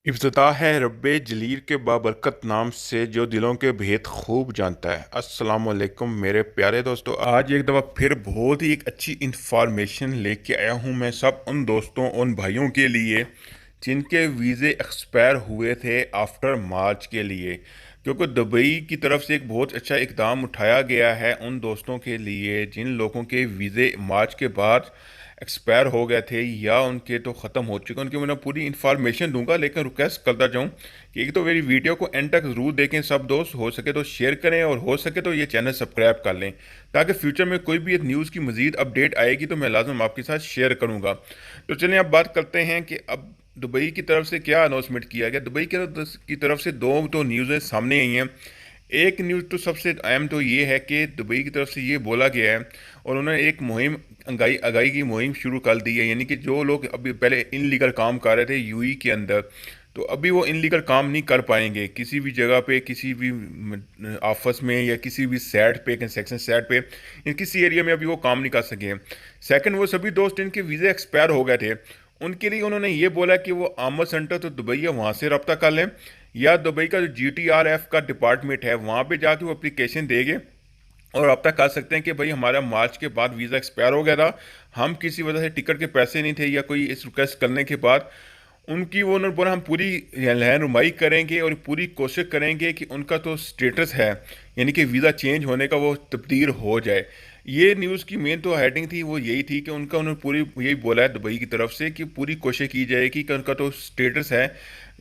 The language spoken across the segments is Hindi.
इब्तिदा है रब्बे जलील के बाबरकत नाम से जो दिलों के भेद खूब जानता है। अस्सलाम वालेकुम मेरे प्यारे दोस्तों, आज एक दफ़ा फिर बहुत ही एक अच्छी इंफॉर्मेशन लेके आया हूँ मैं सब उन दोस्तों उन भाइयों के लिए जिनके वीज़े एक्सपायर हुए थे आफ्टर मार्च के लिए, क्योंकि दुबई की तरफ से एक बहुत अच्छा इकदाम उठाया गया है उन दोस्तों के लिए जिन लोगों के वीज़े मार्च के बाद एक्सपायर हो गए थे या उनके तो ख़त्म हो चुके हैं। उनकी मैं पूरी इन्फॉर्मेशन दूंगा, लेकिन रिक्वेस्ट करता जाऊँ कि एक तो मेरी वीडियो को एंड तक ज़रूर देखें सब दोस्त, हो सके तो शेयर करें और हो सके तो ये चैनल सब्सक्राइब कर लें ताकि फ्यूचर में कोई भी न्यूज़ की मज़ीद अपडेट आएगी तो मैं लाजम आपके साथ शेयर करूँगा। तो चलिए अब बात करते हैं कि अब दुबई की तरफ से क्या अनाउंसमेंट किया गया। दुबई की तरफ से दो तो न्यूज़ें सामने आई हैं। एक न्यूज़ तो सबसे अहम तो ये है कि दुबई की तरफ से ये बोला गया है और उन्होंने एक मुहिम अंगाई आगाई की मुहिम शुरू कर दी है, यानी कि जो लोग अभी पहले इनलीगल काम कर रहे थे यूई के अंदर, तो अभी वो इनलीगल काम नहीं कर पाएंगे किसी भी जगह पे, किसी भी ऑफिस में या किसी भी साइट पे, कंस्ट्रक्शन साइट पे, किसी एरिया में अभी वो काम नहीं कर सके। सेकंड, वो सभी दोस्त जिनके वीज़े एक्सपायर हो गए थे उनके लिए उन्होंने ये बोला कि वो आमद सेंटर तो दुबई है वहाँ से रब्ता कर लें, या दुबई का जो GTRF का डिपार्टमेंट है वहाँ पे जाके वो एप्लीकेशन देंगे और अब तक कह सकते हैं कि भाई हमारा मार्च के बाद वीज़ा एक्सपायर हो गया था, हम किसी वजह से टिकट के पैसे नहीं थे या कोई इस रिक्वेस्ट करने के बाद उनकी वो उन्होंने बोला हम पूरी रहनुमाई करेंगे और पूरी कोशिश करेंगे कि उनका तो स्टेटस है यानी कि वीज़ा चेंज होने का वो तब्दील हो जाए। ये न्यूज़ की मेन तो हेडिंग थी वो यही थी कि उनका उन्होंने पूरी यही बोला है दुबई की तरफ से कि पूरी कोशिश की जाएगी कि उनका तो स्टेटस है,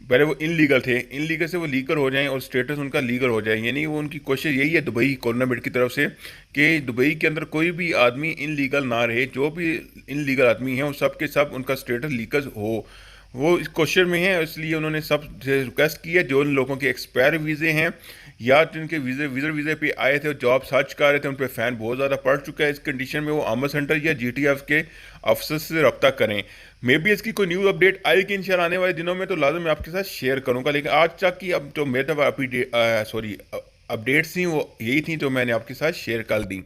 पहले वो इनलीगल थे, इनलीगल से वो लीगल हो जाएं और स्टेटस उनका लीगल हो जाए। यानी वो उनकी कोशिश यही है दुबई गवर्नमेंट की तरफ से कि दुबई के अंदर कोई भी आदमी इनलीगल ना रहे, जो भी इनलीगल आदमी हैं वो सब के सब उनका स्टेटस लीगल हो, वो इस क्वेश्चन में है। इसलिए उन्होंने सब से रिक्वेस्ट की है जो उन लोगों के एक्सपायर वीज़े हैं या जिनके वीज़े पे आए थे, जॉब सर्च कर रहे थे, उन पर फ़ैन बहुत ज़्यादा पड़ चुका है, इस कंडीशन में वो आमद सेंटर या GTF के अफसर से रब्ता करें। मे बी इसकी कोई न्यूज़ अपडेट आएगी इंशाल्लाह आने वाले दिनों में, तो लाजम मैं आपके साथ शेयर करूंगा। लेकिन आज तक की अब जो मेरे अपडेट्स थी वो यही थी जो मैंने आपके साथ शेयर कर दी।